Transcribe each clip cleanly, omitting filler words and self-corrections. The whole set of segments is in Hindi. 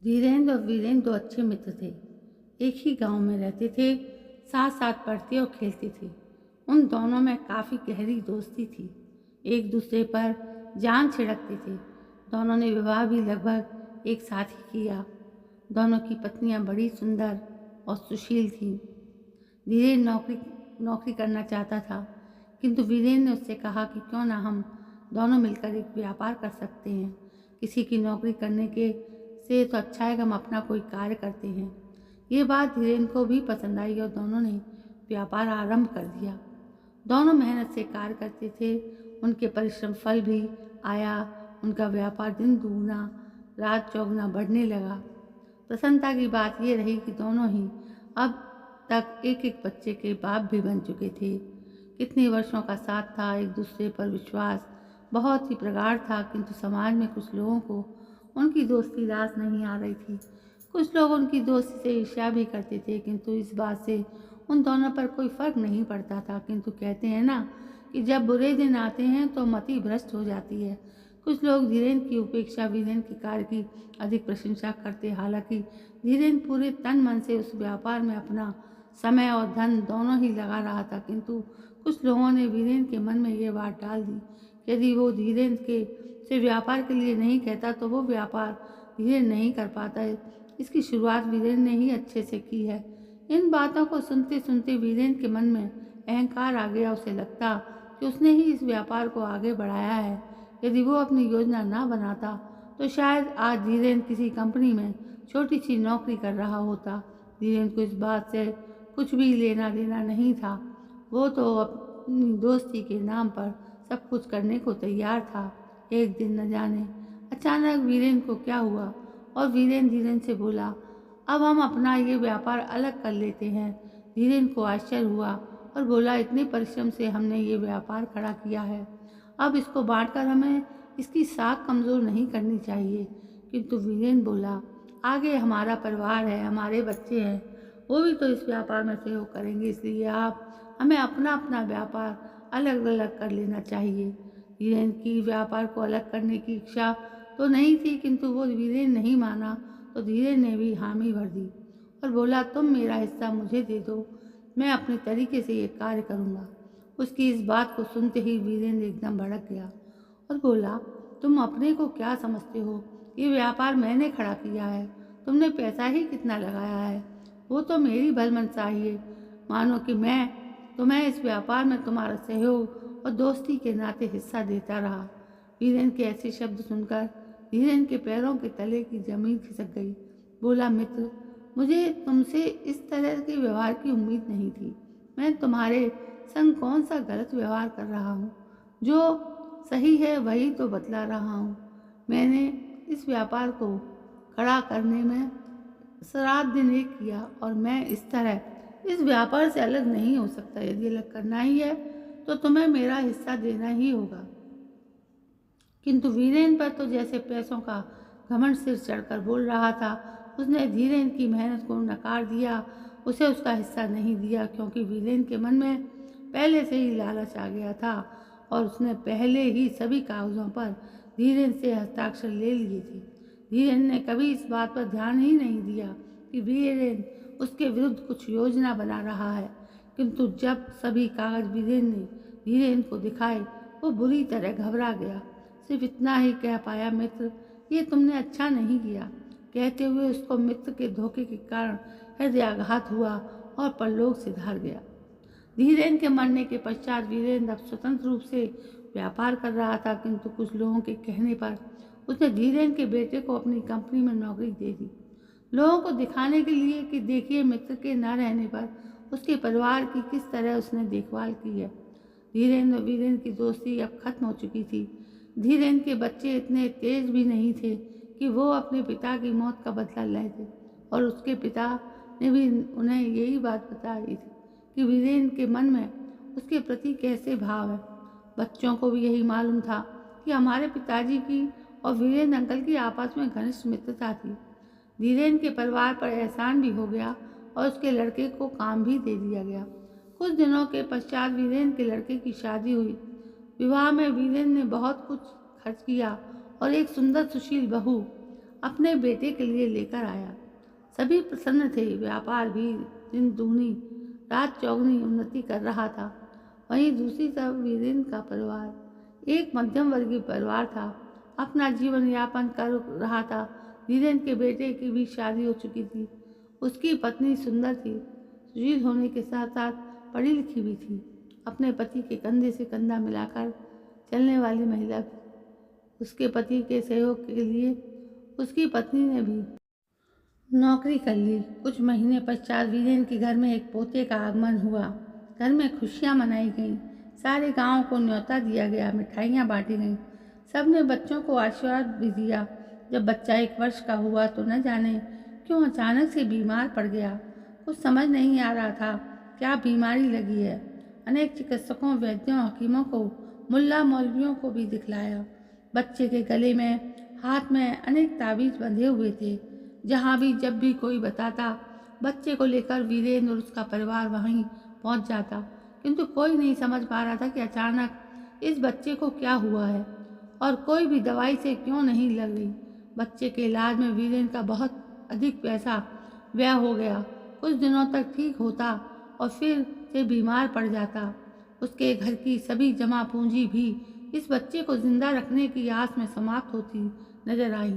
धीरेन्द्र और वीरेंद्र दो अच्छे मित्र थे। एक ही गांव में रहते थे, साथ साथ पढ़ते और खेलते थे। उन दोनों में काफ़ी गहरी दोस्ती थी, एक दूसरे पर जान छिड़कते थे। दोनों ने विवाह भी लगभग एक साथ ही किया। दोनों की पत्नियां बड़ी सुंदर और सुशील थीं। धीरेन्द्र नौकरी करना चाहता था, किंतु वीरेंद्र ने उससे कहा कि क्यों ना हम दोनों मिलकर एक व्यापार कर सकते हैं। किसी की नौकरी करने के से तो अच्छा है कि हम अपना कोई कार्य करते हैं। ये बात धीरेन्द्र को भी पसंद आई और दोनों ने व्यापार आरंभ कर दिया। दोनों मेहनत से कार्य करते थे, उनके परिश्रम फल भी आया। उनका व्यापार दिन दूना रात चौगुना बढ़ने लगा। प्रसन्नता की बात यह रही कि दोनों ही अब तक एक एक बच्चे के बाप भी बन चुके थे। कितने वर्षों का साथ था, एक दूसरे पर विश्वास बहुत ही प्रगाढ़ था, किंतु समाज में कुछ लोगों को उनकी दोस्ती रास नहीं आ रही थी। कुछ लोग उनकी दोस्ती से ईर्ष्या भी करते थे, किंतु इस बात से उन दोनों पर कोई फर्क नहीं पड़ता था। किंतु कहते हैं ना कि जब बुरे दिन आते हैं तो मति भ्रष्ट हो जाती है। कुछ लोग धीरेन्द्र की उपेक्षा वीरेंद्र के कार्य की अधिक प्रशंसा करते। हालांकि धीरेन्द्र पूरे तन मन से उस व्यापार में अपना समय और धन दोनों ही लगा रहा था, किंतु कुछ लोगों ने वीरेंद्र के मन में ये बात डाल दी कि यदि वो धीरेन्द्र के से व्यापार के लिए नहीं कहता तो वो व्यापार धीरेन्द्र नहीं कर पाता है। इसकी शुरुआत वीरेंद्र ने ही अच्छे से की है। इन बातों को सुनते सुनते वीरेंद्र के मन में अहंकार आ गया। उसे लगता कि उसने ही इस व्यापार को आगे बढ़ाया है। यदि वो अपनी योजना ना बनाता तो शायद आज धीरेन्द्र किसी कंपनी में छोटी सी नौकरी कर रहा होता। धीरेन्द्र को इस बात से कुछ भी लेना देना नहीं था। वो तो अपनी दोस्ती के नाम पर सब कुछ करने को तैयार था। एक दिन न जाने अचानक वीरेंद्र को क्या हुआ और वीरेंद्र धीरेन्द्र से बोला, अब हम अपना ये व्यापार अलग कर लेते हैं। धीरेन्द्र को आश्चर्य हुआ और बोला, इतने परिश्रम से हमने ये व्यापार खड़ा किया है, अब इसको बांटकर हमें इसकी साख कमज़ोर नहीं करनी चाहिए। किंतु वीरेंद्र बोला, आगे हमारा परिवार है, हमारे बच्चे हैं, वो भी तो इस व्यापार में सहयोग करेंगे, इसलिए आप हमें अपना अपना व्यापार अलग अलग कर लेना चाहिए। वीरेंद्र की व्यापार को अलग करने की इच्छा तो नहीं थी, किंतु वो वीरेंद्र नहीं माना तो धीरेन्द्र ने भी हामी भर दी और बोला, तुम मेरा हिस्सा मुझे दे दो, मैं अपने तरीके से ये कार्य करूँगा। उसकी इस बात को सुनते ही वीरेंद्र एकदम भड़क गया और बोला, तुम अपने को क्या समझते हो? ये व्यापार मैंने खड़ा किया है, तुमने पैसा ही कितना लगाया है? वो तो मेरी भलमनसाही है। मानो कि मैं तुम्हें इस व्यापार में तुम्हारा सहयोग और दोस्ती के नाते हिस्सा देता रहा। वीरेंद्र के ऐसे शब्द सुनकर धीरेन्द्र के पैरों के तले की जमीन खिसक गई। बोला, मित्र, मुझे तुमसे इस तरह के व्यवहार की उम्मीद नहीं थी। मैं तुम्हारे संग कौन सा गलत व्यवहार कर रहा हूँ? जो सही है वही तो बतला रहा हूँ। मैंने इस व्यापार को खड़ा करने में रात दिन एक किया और मैं इस तरह इस व्यापार से अलग नहीं हो सकता। यदि अलग करना ही है तो तुम्हें मेरा हिस्सा देना ही होगा। किंतु वीरेंद्र पर तो जैसे पैसों का घमंड सिर चढ़कर बोल रहा था। उसने धीरेन्द्र की मेहनत को नकार दिया, उसे उसका हिस्सा नहीं दिया, क्योंकि वीरेंद्र के मन में पहले से ही लालच आ गया था और उसने पहले ही सभी कागजों पर धीरेन्द्र से हस्ताक्षर ले लिए थे। धीरेन्द्र ने कभी इस बात पर ध्यान ही नहीं दिया कि वीरेंद्र उसके विरुद्ध कुछ योजना बना रहा है, किंतु जब सभी कागज वीरेंद्र ने धीरेन्द्र को दिखाए, वो बुरी तरह घबरा गया। सिर्फ इतना ही कह पाया, मित्र, ये तुमने अच्छा नहीं किया। कहते हुए उसको मित्र के धोखे के कारण हृदयाघात हुआ और परलोक से धार गया। धीरेन्द्र के मरने के पश्चात वीरेंद्र अब स्वतंत्र रूप से व्यापार कर रहा था, किंतु कुछ लोगों के कहने पर उसने धीरेन्द्र के बेटे को अपनी कंपनी में नौकरी दे दी। लोगों को दिखाने के लिए कि देखिए मित्र के न रहने पर उसके परिवार की किस तरह उसने देखभाल की है। धीरेन्द्र और वीरेंद्र की दोस्ती अब खत्म हो चुकी थी। धीरेन्द्र के बच्चे इतने तेज भी नहीं थे कि वो अपने पिता की मौत का बदला लेते और उसके पिता ने भी उन्हें यही बात बताई थी कि वीरेंद्र के मन में उसके प्रति कैसे भाव है। बच्चों को भी यही मालूम था कि हमारे पिताजी की और वीरेंद्र अंकल की आपस में घनिष्ठ मित्रता थी। धीरेन्द्र के परिवार पर एहसान भी हो गया और उसके लड़के को काम भी दे दिया गया। कुछ दिनों के पश्चात वीरेंद्र के लड़के की शादी हुई। विवाह में वीरेंद्र ने बहुत कुछ खर्च किया और एक सुंदर सुशील बहू अपने बेटे के लिए लेकर आया। सभी प्रसन्न थे। व्यापार भी दिन दूनी रात चौगुनी उन्नति कर रहा था। वहीं दूसरी तरफ वीरेंद्र का परिवार एक मध्यम वर्गीय परिवार था, अपना जीवन यापन कर रहा था। वीरेंद्र के बेटे की भी शादी हो चुकी थी। उसकी पत्नी सुंदर थी, सुशील होने के साथ साथ पढ़ी लिखी भी थी। अपने पति के कंधे से कंधा मिलाकर चलने वाली महिला थी। उसके पति के सहयोग के लिए उसकी पत्नी ने भी नौकरी कर ली। कुछ महीने पश्चात वीरेंद्र के घर में एक पोते का आगमन हुआ। घर में खुशियां मनाई गईं। सारे गांव को न्योता दिया गया, मिठाइयां बांटी गईं। सबने बच्चों को आशीर्वाद भी दिया। जब बच्चा 1 वर्ष का हुआ तो न जाने क्यों अचानक से बीमार पड़ गया। कुछ समझ नहीं आ रहा था क्या बीमारी लगी है। अनेक चिकित्सकों, वैद्यों, हकीमों को, मुल्ला मौलवियों को भी दिखलाया। बच्चे के गले में, हाथ में अनेक ताबीज बंधे हुए थे। जहाँ भी जब भी कोई बताता, बच्चे को लेकर वीरेंद्र और उसका परिवार वहीं पहुँच जाता। किंतु कोई नहीं समझ पा रहा था कि अचानक इस बच्चे को क्या हुआ है और कोई भी दवाई से क्यों नहीं लग रही। बच्चे के इलाज में वीरेंद्र का बहुत अधिक पैसा व्यय हो गया। कुछ दिनों तक ठीक होता और फिर से बीमार पड़ जाता। उसके घर की सभी जमा पूंजी भी इस बच्चे को जिंदा रखने की आस में समाप्त होती नजर आई।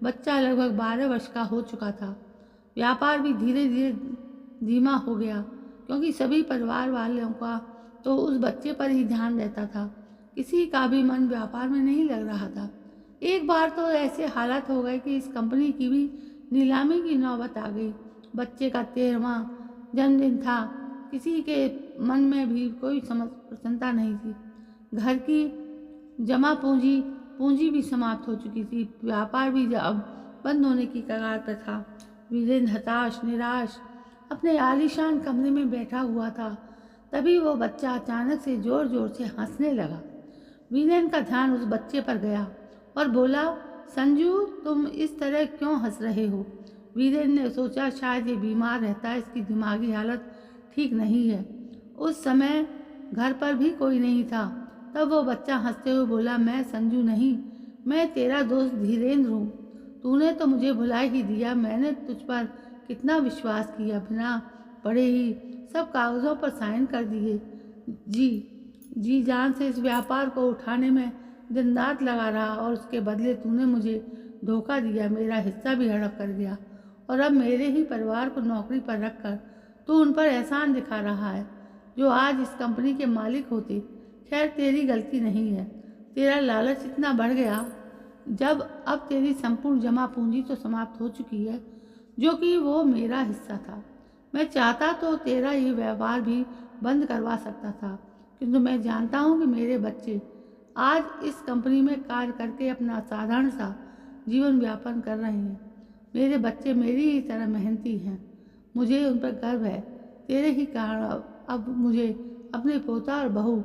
बच्चा लगभग 12 वर्ष का हो चुका था। व्यापार भी धीरे धीरे धीमा हो गया, क्योंकि सभी परिवार वालों का तो उस बच्चे पर ही ध्यान रहता था। किसी का भी मन व्यापार में नहीं लग रहा था। एक बार तो ऐसे हालात हो गए कि इस कंपनी की भी नीलामी की नौबत आ गई। बच्चे का 13वां जन्मदिन था। किसी के मन में भी कोई प्रसन्नता नहीं थी। घर की जमा पूंजी भी समाप्त हो चुकी थी। व्यापार भी अब बंद होने की कगार पर था। वीरेंद्र हताश, निराश अपने आलीशान कमरे में बैठा हुआ था। तभी वो बच्चा अचानक से जोर जोर से हंसने लगा। वीरेंद्र का ध्यान उस बच्चे पर गया और बोला, संजू, तुम इस तरह क्यों हंस रहे हो? वीरेंद्र ने सोचा शायद ये बीमार रहता है, इसकी दिमागी हालत ठीक नहीं है। उस समय घर पर भी कोई नहीं था। तब वो बच्चा हंसते हुए बोला, मैं संजू नहीं, मैं तेरा दोस्त धीरेंद्र हूँ। तूने तो मुझे भुला ही दिया। मैंने तुझ पर कितना विश्वास किया, बिना पढ़े ही सब कागज़ों पर साइन कर दिए। जी जान से इस व्यापार को उठाने में दिन रात लगा रहा और उसके बदले तूने मुझे धोखा दिया, मेरा हिस्सा भी हड़प कर गया और अब मेरे ही परिवार को नौकरी पर रखकर तू उन पर एहसान दिखा रहा है जो आज इस कंपनी के मालिक होते। खैर, तेरी गलती नहीं है। तेरा लालच इतना बढ़ गया जब अब तेरी संपूर्ण जमा पूंजी तो समाप्त हो चुकी है, जो कि वो मेरा हिस्सा था। मैं चाहता तो तेरा ये व्यवहार भी बंद करवा सकता था, किंतु मैं जानता हूँ कि मेरे बच्चे आज इस कंपनी में कार्य करके अपना साधारण सा जीवन यापन कर रहे हैं। मेरे बच्चे मेरी ही तरह मेहनती हैं। मुझे उन पर गर्व है। तेरे ही कारण अब मुझे अपने पोता और बहू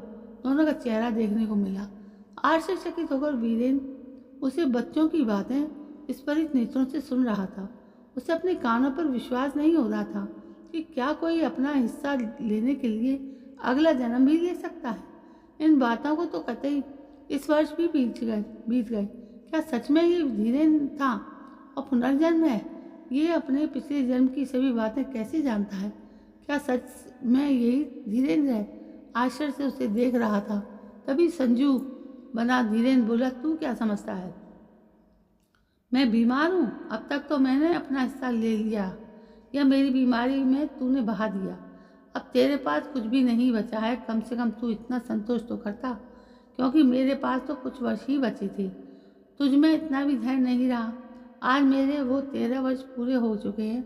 दोनों का चेहरा देखने को मिला। आश्चर्यचकित होकर वीरेंद्र उसे बच्चों की बातें विस्फारित नेत्रों से सुन रहा था। उसे अपने कानों पर विश्वास नहीं हो रहा था कि क्या कोई अपना हिस्सा लेने के लिए अगला जन्म भी ले सकता है। इन बातों को तो कतई इस वर्ष भी बीत गए। क्या सच में ये धीरेन्द्र था और पुनर्जन्म है? ये अपने पिछले जन्म की सभी बातें कैसे जानता है? क्या सच में यही धीरेन्द्र है? आश्चर्य से उसे देख रहा था। तभी संजू बना धीरेन्द्र बोला, तू क्या समझता है? मैं बीमार हूँ? अब तक तो मैंने अपना हिस्सा ले लिया, या मेरी बीमारी में तूने बहा दिया। अब तेरे पास कुछ भी नहीं बचा है। कम से कम तू इतना संतोष तो करता, क्योंकि मेरे पास तो कुछ वर्ष ही बचे थे। तुझ में इतना भी धैर्य नहीं रहा। आज मेरे वो 13 वर्ष पूरे हो चुके हैं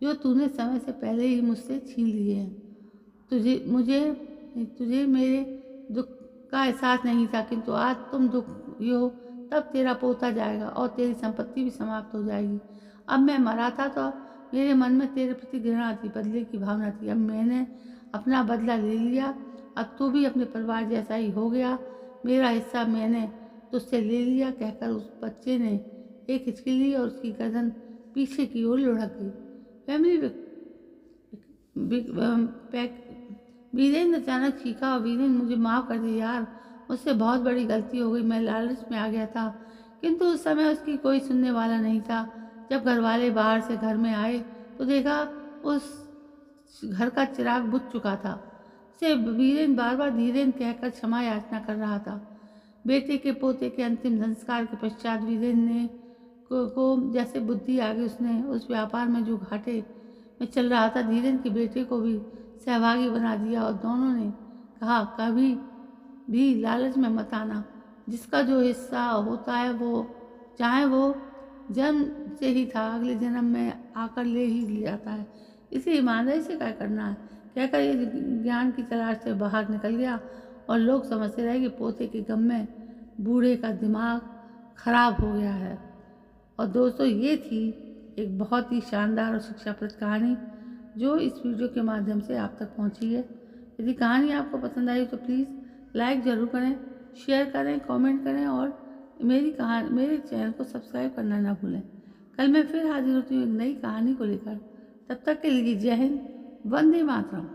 जो तूने समय से पहले ही मुझसे छीन लिए हैं। तुझे मेरे दुख का एहसास नहीं था, किंतु आज तुम दुखी हो तब तेरा पोता जाएगा और तेरी संपत्ति भी समाप्त हो जाएगी। अब मैं मरा था तो मेरे मन में तेरे प्रति घृणा थी, बदले की भावना थी। अब मैंने अपना बदला ले लिया। अब तू भी अपने परिवार जैसा ही हो गया। मेरा हिस्सा मैंने तुझसे ले लिया, कहकर उस बच्चे ने एक हिचकी ली और उसकी गर्दन पीछे की ओर लुढ़क गई। वीरेंद्र अचानक चीखा, वीरेंद्र, मुझे माफ़ कर दे यार, मुझसे बहुत बड़ी गलती हो गई। मैं लालच में आ गया था किंतु उस समय उसकी कोई सुनने वाला नहीं था। जब घरवाले बाहर से घर में आए तो देखा उस घर का चिराग बुझ चुका था। से वीरेन बार बार धीरेन कहकर क्षमा याचना कर रहा था। बेटे के पोते के अंतिम संस्कार के पश्चात वीरेन ने को जैसे बुद्धि आ गई। उसने उस व्यापार में जो घाटे में चल रहा था धीरेन के बेटे को भी सहभागी बना दिया और दोनों ने कहा कभी भी लालच में मत आना। जिसका जो हिस्सा होता है वो चाहे वो जन्म से ही था अगले जन्म में आकर ले ही जाता है। इसे ईमानदारी से क्या करना है कहकर ये ज्ञान की तलाश से बाहर निकल गया और लोग समझते रहे कि पोते के गम में बूढ़े का दिमाग खराब हो गया है। और दोस्तों ये थी एक बहुत ही शानदार और शिक्षाप्रद कहानी जो इस वीडियो के माध्यम से आप तक पहुंची है। यदि कहानी आपको पसंद आई तो प्लीज़ लाइक ज़रूर करें, शेयर करें, कमेंट करें और मेरे चैनल को सब्सक्राइब करना ना भूलें। कल मैं फिर हाजिर होती हूँ एक नई कहानी को लेकर। तब तक के लिए जय हिंद, वंदे मातरम।